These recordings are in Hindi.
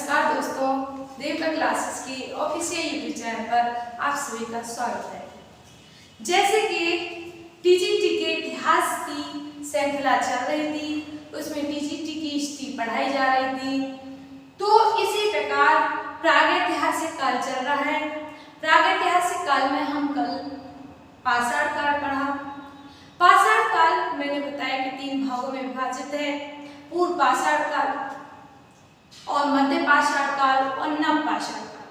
नमस्कार दोस्तों, देवता क्लासेस की ऑफिशियल यूट्यूब चैनल पर आप सभी का स्वागत है। जैसे कि टीजीटी के इतिहास की श्रृंखला चल रही थी, उसमें टीजीटी की हिस्ट्री पढ़ाई जा रही थी, तो इसी प्रकार प्रागैतिहासिक काल चल रहा है। प्रागैतिहासिक काल में हम कल पाषाण काल पढ़ा। पाषाण काल मैंने बताया कि 3 भागों में विभाजित है, पूर्व पाषाण काल और मध्य पाषाण काल और नव पाषाण काल।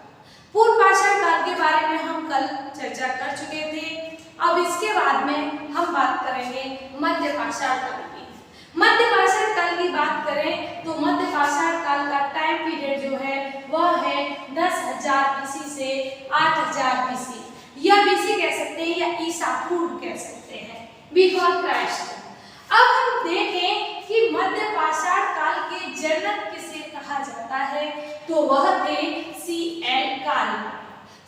पूर्व पाषाण काल के बारे में हम कल चर्चा कर चुके थे। अब इसके बाद में हम बात करेंगे मध्य पाषाण काल की। मध्य पाषाण काल की बात करें तो मध्य पाषाण काल का टाइम पीरियड जो है वह है 10,000 BC से 8,000 BC। या BC कह सकते हैं या ईसा पूर्व कह सकते हैं, बिफोर क्राइस्ट। अब हम देखें कि मध्य पाषाण काल के जनक किसे कहा जाता है, तो वह थे CL कालय।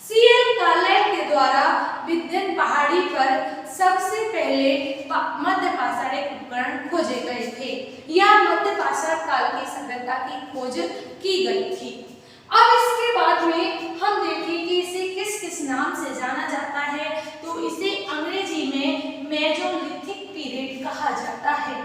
CL कालय के द्वारा विंध्य पहाड़ी पर सबसे पहले मध्य पाषाणिक उपकरण खोजे गए थे या मध्य पाषाण काल की सभ्यता की खोज की गई थी। अब इसके बाद में हम देखें कि इसे किस किस नाम से जाना जाता है, तो इसे अंग्रेजी में मेसोलिथिक पीरियड कहा जाता है।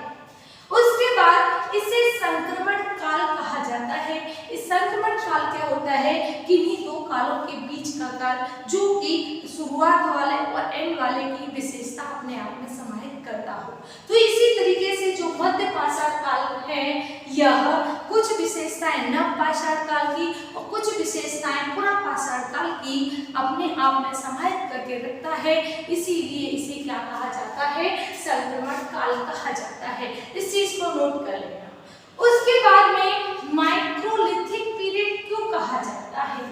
उसके बाद इसे संक्रमण काल कहा जाता है। इस संक्रमण काल क्या होता है कि इन्हीं 2 कालों के बीच का काल जो कि शुरुआत वाले और एंड वाले की विशेषता अपने आप में समाहित करता हो। तो इसी तरीके से जो मध्य पाषाण काल है, यह कुछ विशेषताएं नव पाषाण काल की और कुछ विशेषताएं पुरा पाषाण काल की अपने आप में समाहित करके रखता है। इसीलिए इसे क्या कहा जाता है, संक्रमण काल कहा जाता है। इस चीज को नोट कर लेना। उसके बाद में माइक्रोलिथिक पीरियड क्यों कहा जाता है?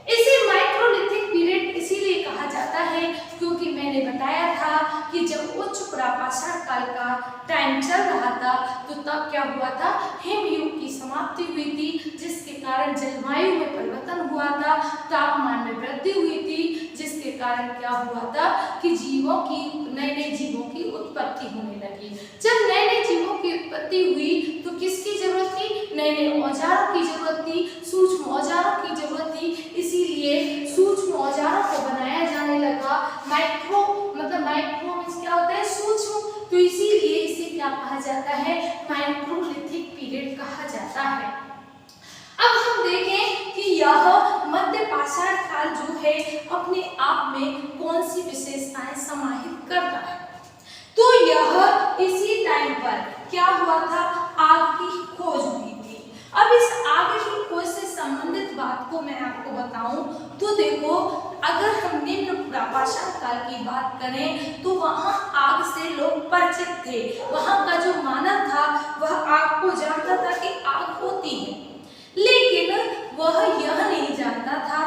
इसे माइक्रोलिथिक पीरियड इसीलिए कहा जाता है क्योंकि मैंने बताया था कि जब उच्च पुरापाषाण काल का टाइम चल रहा था तो तब क्या हुआ था, हिमयुग की समाप्ति हुई थी, जिसके कारण जलवायु में परिवर्तन हुआ था, तापमान में वृद्धि हुई थी, जिसके कारण क्या हुआ था कि नए नए जीवों की उत्पत्ति होने लगी। जब नए नए जीवों की उत्पत्ति हुई तो किसकी जरूरत थी, नए नए औजारों की जरूरत थी, सूक्ष्म औजारों की जरूरत थी। इसीलिए सूक्ष्म औजारों को बनाया जाने लगा। माइक्रो मींस क्या होता है, सूक्ष्म, तो इसीलिए इसे क्या कहा जाता है, माइक्रोलिथिक पीरियड कहा जाता है। अब हम देखें कि यह मध्य पाषाण काल जो है अपने आप में कौन सी विशेषताएं समाहित करता है, तो यह इसी टाइम पर क्या हुआ था, आग की खोज हुई थी। अब इस आग की खोज से संबंधित बात को मैं आपको बताऊं तो देखो, अगर हम निम्न पुरापाषाण काल की बात करें तो वहां आग से लोग परिचित थे। वहां का जो मानव था वह आग को जानता था कि आग होती है, लेकिन वह यह नहीं जानता था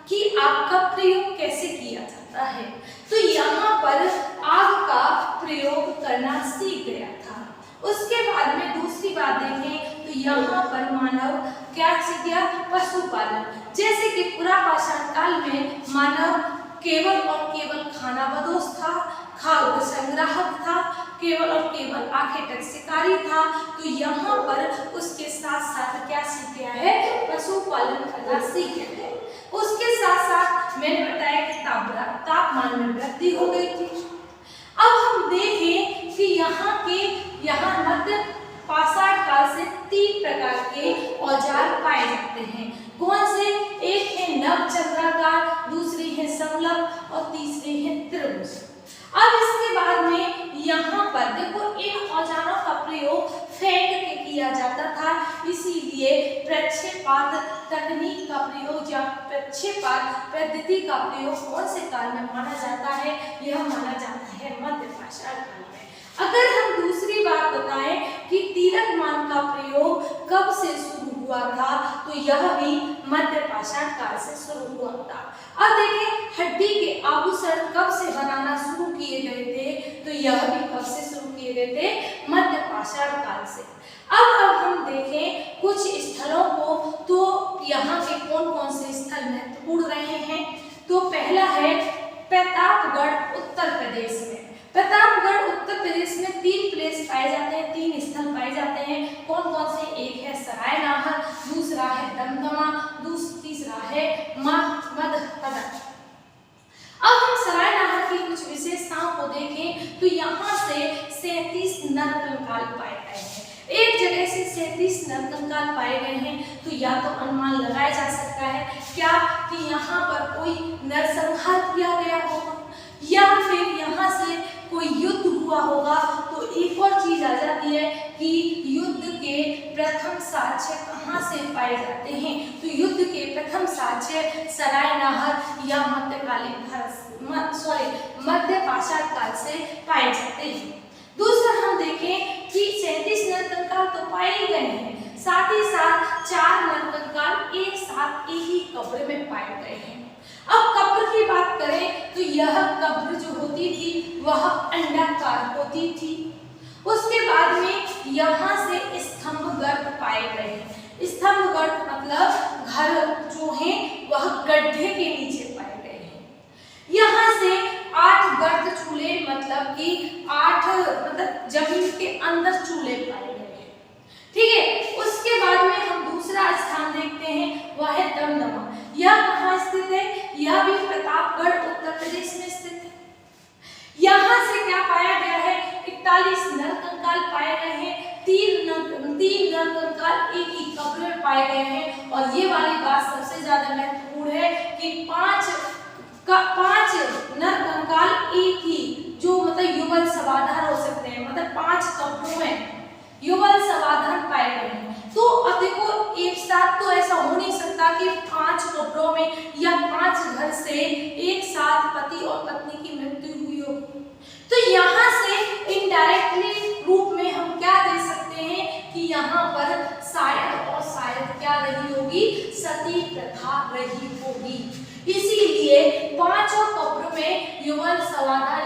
कि आग का प्रयोग कैसे किया जाता है। तो यहाँ पर आग का प्रयोग करना सीख गया था। उसके बाद में दूसरी बात देखें तो यहाँ पर मानव क्या सीख गया, पशुपालन। जैसे कि पुरापाषाण काल में मानव केवल और केवल खानाबदोश था, खाद्य संग्राहक था, केवल और केवल आखिर तक शिकारी था। तो यहाँ पर उसके साथ साथ क्या सीख गया है, पशुपालन करना सीख गया है। उसके साथ साथ मैंने बताया कि तापमान में वृद्धि हो गई थी। अब हम देखें कि यहाँ मध्य पाषाण काल से 3 प्रकार के औजार पाए जाते हैं। कौन से? एक है नवचंद्राकार, दूसरी है समलक और तीसरी है त्रिभुज। अब इसके बाद में यहाँ पर देखो, इन औजारों का प्रयोग फेंक के किया जाता था, इसीलिए प्रक्षेपात तकनीक का प्रयोग या प्रक्षेपात पद्धति का प्रयोग कौन से काल में माना जाता है, यह माना जाता है मध्य पाषाण काल में। अगर हम दूसरी बात बताएं कि तीलकमान का प्रयोग कब से शुरू हुआ था, तो यह भी मध्य पाषाण काल से शुरू हुआ था। अब देखिए, हड्डी के आभूषण कब से बनाना शुरू किए गए थे, तो यह भी कब से शुरू किए गए थे, मध्य पाषाण काल से। अब हम देखें कुछ स्थलों को, तो यहाँ के कौन कौन से स्थल महत्वपूर्ण रहे हैं, तो पहला है प्रतापगढ़ उत्तर प्रदेश में। प्रतापगढ़ उत्तर प्रदेश में 3 प्लेस पाए जाते हैं, 3 स्थल पाए जाते हैं। कौन कौन से? एक है सरायनाहर, नरकंकाल पाए गए हैं, तो या तो अनुमान लगाया जा सकता है क्या कि यहाँ पर कोई नरसंहार किया गया होगा या फिर यहाँ से कोई युद्ध हुआ होगा। तो एक और चीज आ जाती है कि युद्ध के प्रथम साक्ष्य कहाँ से पाए जाते हैं, तो युद्ध के प्रथम साक्ष्य सरायनहर या मध्य पाषाण काल से पाए जाते हैं। दूसरा हम देखें कि 37 नरकंकाल तो पाए गए हैं, साथ ही साथ 4 नरकंकाल एक साथ एक ही कब्र में पाए गए हैं। अब कब्र की बात करें तो यह कब्र जो होती थी वह अंडाकार होती थी। उसके बाद में यहाँ से स्तंभ गर्त पाए गए हैं। स्तंभ गर्त मतलब घर जो है वह गड्ढे के नीचे पाए गए हैं। यहाँ से 8 गर्त चूल्हे मतलब कि 8 मतलब जमीन के अंदर चूल्हे पाए गए हैं। ठीक है, उसके बाद में हम दूसरा स्थान देखते हैं, वह है दमदमा। यह कहाँ स्थित है? यह भी प्रतापगढ़ उत्तर प्रदेश में स्थित है। यहाँ से क्या पाया गया है? 41 नरकंकाल पाए गए हैं। 3 नरकंकाल एक ही कब्र में पाए गए हैं। और ये वाली बात सबसे ज्यादा महत्वपूर्ण है कि 5 नरकंकाल एक ही जो मतलब युगल समाधान हो सकते हैं, मतलब 5 कब्रों में युगल समाधान पाए गए हैं। तो अब देखो एक साथ तो ऐसा हो नहीं सकता कि 5 कब्रों में या 5 घर से एक साथ पति और पत्नी की मृत्यु हुई हो। तो यहाँ से इनडायरेक्टली रूप में हम क्या दे सकते हैं कि यहाँ पर शायद और शायद क्या रही होगी? सती प्रथा रही होगी। इसीलिए 5 कब्रों में युगल समाधान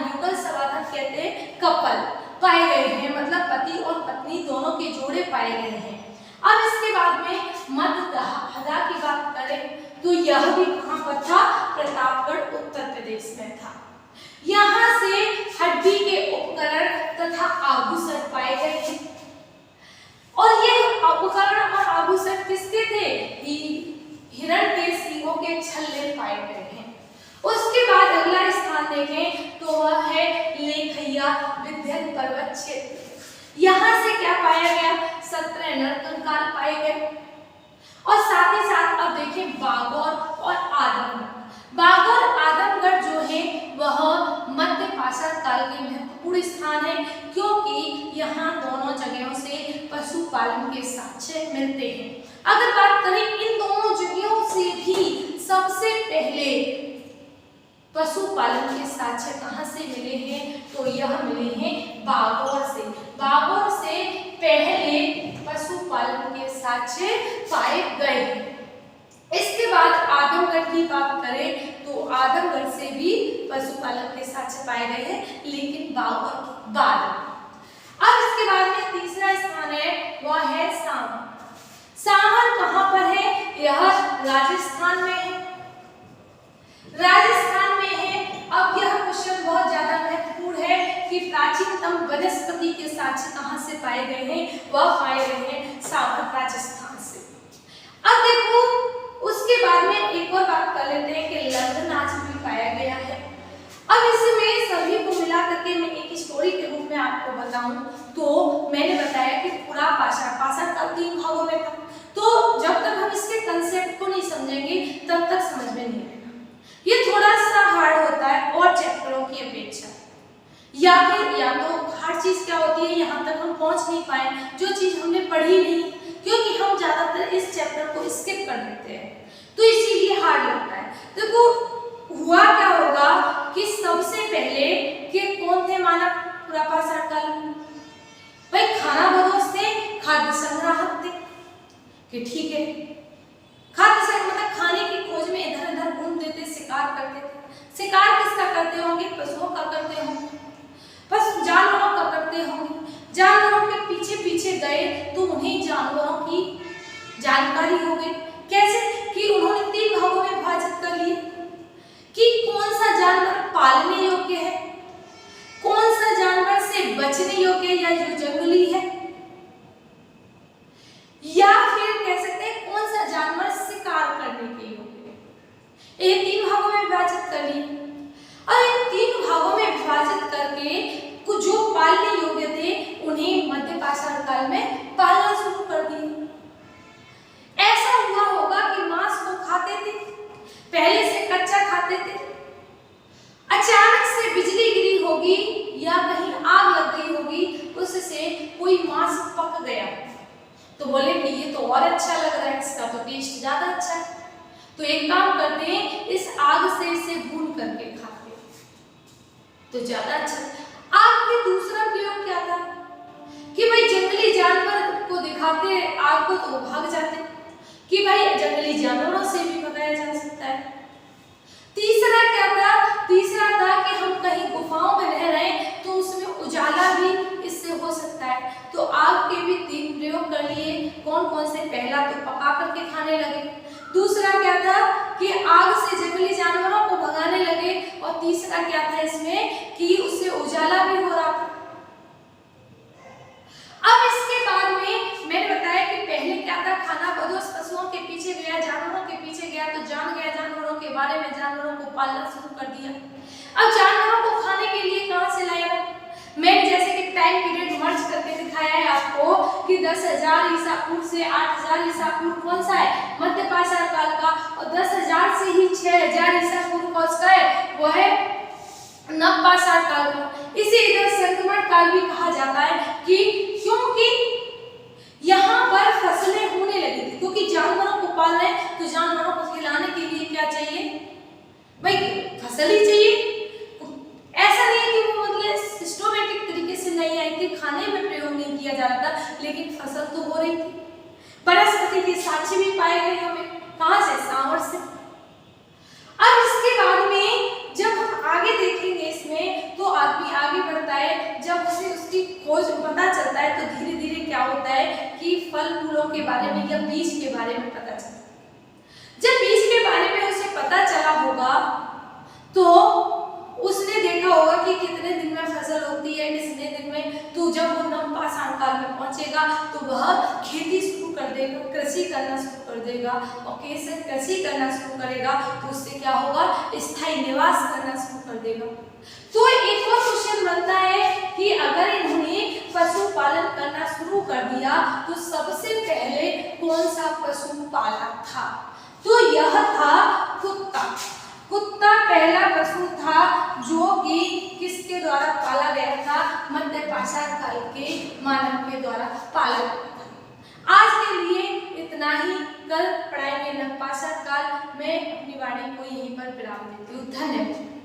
कहते हैं कपल पाए गए हैं, मतलब पति और पत्नी दोनों के जोड़े पाए गए हैं। अब इसके बाद में मध्य की बात करें तो यह भी कहाँ पर था? प्रतापगढ़ उत्तर प्रदेश में था। यहाँ से हड्डी के उपकरण तथा आभूषण पाए गए थे। और ये उपकरण और आभूषण किसके थे? हिरण के सींगों के छल्ले पाए गए हैं। उसके बाद अगला स्थान देखें तो वह है लेखैया विंध्य पर्वत क्षेत्र। यहाँ से क्या पाया गया? 17 नरकंकाल पाए गए। और साथ ही साथ अब देखें बागौर और आदमगढ़। बागौर आदमगढ़ जो है वह मध्य पाषाण काल के महत्वपूर्ण स्थान है, क्योंकि यहाँ दोनों जगहों से पशुपालन के साक्ष्य मिलते हैं। अगर बात करें इन दोनों जगहों से भी सबसे पहले पशुपालन के साक्ष्य कहाँ से मिले हैं? तो यह मिले हैं बागौर से। बागौर से पहले पशुपालन के साक्ष्य पाए गए हैं। इसके बाद आदमगढ़ की बात करें तो आदमगढ़ से भी पशुपालन के साक्ष्य पाए गए हैं, लेकिन बागौर के बाद। अब इसके बाद में तीसरा स्थान है, वह है सांभर। सांभर कहाँ पर है? यह राजस्थान में है। राजस्थान में है। अब यह क्वेश्चन बहुत ज्यादा महत्वपूर्ण है कि प्राचीनतम वनस्पति के साक्ष्य कहाँ से पाए गए हैं? वह पाए गए हैं सांभर राजस्थान से। अब देखो उसके बाद में एक और बात कर लेते हैं कि लंग नाच भी पाया गया है। अब इसमें सभी को मिला करके मैं एक स्टोरी के रूप में आपको बताऊं तो मैंने बताया कि पूरा पाषाण काल 3 भागों में था। तो जब तक हम इसके कंसेप्ट को नहीं समझेंगे तब तक समझ में नहीं आएगा। ये थोड़ा सा हार्ड होता है और चैप्टरों की अपेक्षा, या तो हर चीज क्या होती है यहाँ तक हम पहुंच नहीं पाए, जो चीज हमने पढ़ी नहीं, क्योंकि हम ज्यादातर इस चैप्टर को स्किप कर देते हैं तो इसीलिए हार्ड लगता है। देखो हुआ क्या होगा कि सबसे पहले के कौन थे मानव पूरा पाषाण काल में? भाई खाना बदोश थे, खाद्य संग्राहक थे कि ठीक है, खाद्य मतलब खाने की खोज में इधर उधर घूमते थे, शिकार करते थे। शिकार किसका करते होंगे? पशुओं का करते होंगे, बस जानवरों का करते होंगे। जानवरों के पीछे पीछे गए तो उन्हें जानवरों की जानकारी हो गई। कैसे? कि उन्होंने 3 भागों में विभाजित कर लिया कि कौन सा जानवर पालने योग्य है, कौन सा जानवर से बचने योग्य या जो जंगली है, या फिर कह सकते हैं कौन सा जानवर शिकार करने के योग्य है। ये 3 भागों में विभाजित कर लिया। और इन 3 भागों में विभाजित करके कुछ जो पालने योग्य थे उन्हें मध्य पाषाण काल में पालना शुरू कर दिया। ये तो और अच्छा लग रहा है, इसका तो टेस्ट ज्यादा अच्छा है। तो एक काम करते हैं, इस आग से इसे भून करके खाते हैं तो ज्यादा अच्छा। आग के दूसरा प्रयोग क्या था कि भाई जंगली जानवर को दिखाते आग को तो वो भाग जाते, कि भाई जंगली जानवरों से भी भगाया जा सकता है। तीसरा क्या था, तीसरा था कि हम कहीं गुफाओं में रह रहे हैं तो उसमें उजाला भी इससे हो सकता है। तो आग के भी 3 प्रयोग कर लिए। कौन कौन से, पहला तो पका करके खाने लगे, दूसरा क्या था कि आग से जंगली जानवरों को भगाने लगे, और तीसरा क्या था इसमें कि उससे उजाला भी हो रहा था। अब इसके बाद में मैंने बताया कि पहले क्या था, खाना बदोश पशुओं के पीछे गया, जानवरों के पीछे गया, तो जान गया जानवरों के बारे में, जानवरों को पालना शुरू कर दिया। अब जानवरों को खाने के लिए कहां से लाएगा, मैंने जैसे कि टाइम पीरियड मर्ज करके दिखाया है आपको कि 10,000 ईसा पूर्व से 8,000 ईसा पूर्व कौन सा है, मध्य पाषाण काल का, और 10,000 से ही 6,000 ईसा पूर्व कौन सा है, वो है नवपाषाण काल का। इसे इधर संक्रमण काल भी कहा जाता है कि क्योंकि यहाँ पर फसलें होने लगी थी, क्योंकि जानवरों को पाल रहे हैं तो जानवरों को खिलाने के लिए क्या चाहिए भाई, फसल ही चाहिए। ऐसा नहीं है कि वो मतलब सिस्टमैटिक तरीके से नहीं आई थी, खाने में प्रयोग नहीं किया जा रहा था, लेकिन फसल तो हो रही थी। वनस्पति के साक्ष्य भी पाए गए हमें, कहां से, सांवर से। अब इसके बाद में जब हम आगे देखेंगे इसमें तो आदमी आगे बढ़ता है, जब उसे उसकी खोज पता चलता है तो धीरे धीरे क्या होता है कि फल फूलों के बारे में या बीज के बारे में पता चलता है। जब बीज के बारे में उसे पता चला होगा तो उसने देखा होगा कि कितने दिन में फसल होती है, कितने दिन में, तो जब वो नवपाषाण काल में पहुंचेगा तो वह खेती शुरू कर देगा, कृषि करना शुरू कर देगा, और कैसे कृषि करना शुरू करेगा तो उससे क्या होगा, स्थायी निवास करना शुरू कर देगा। तो एक और क्वेश्चन बनता है कि अगर इन्होंने पशुपालन करना शुरू कर दिया तो सबसे पहले कौन सा पशु पाला था, तो यह था कुत्ता। कुत्ता पहला पशु था जो कि किसके द्वारा पाला गया था, मध्य पाषाण काल के मानव के द्वारा पाला गया था। आज के लिए इतना ही, कल पढ़ाएंगे नवपाषाण काल। मैं अपनी वाणी को यहीं पर विराम देती हूँ। धन्यवाद।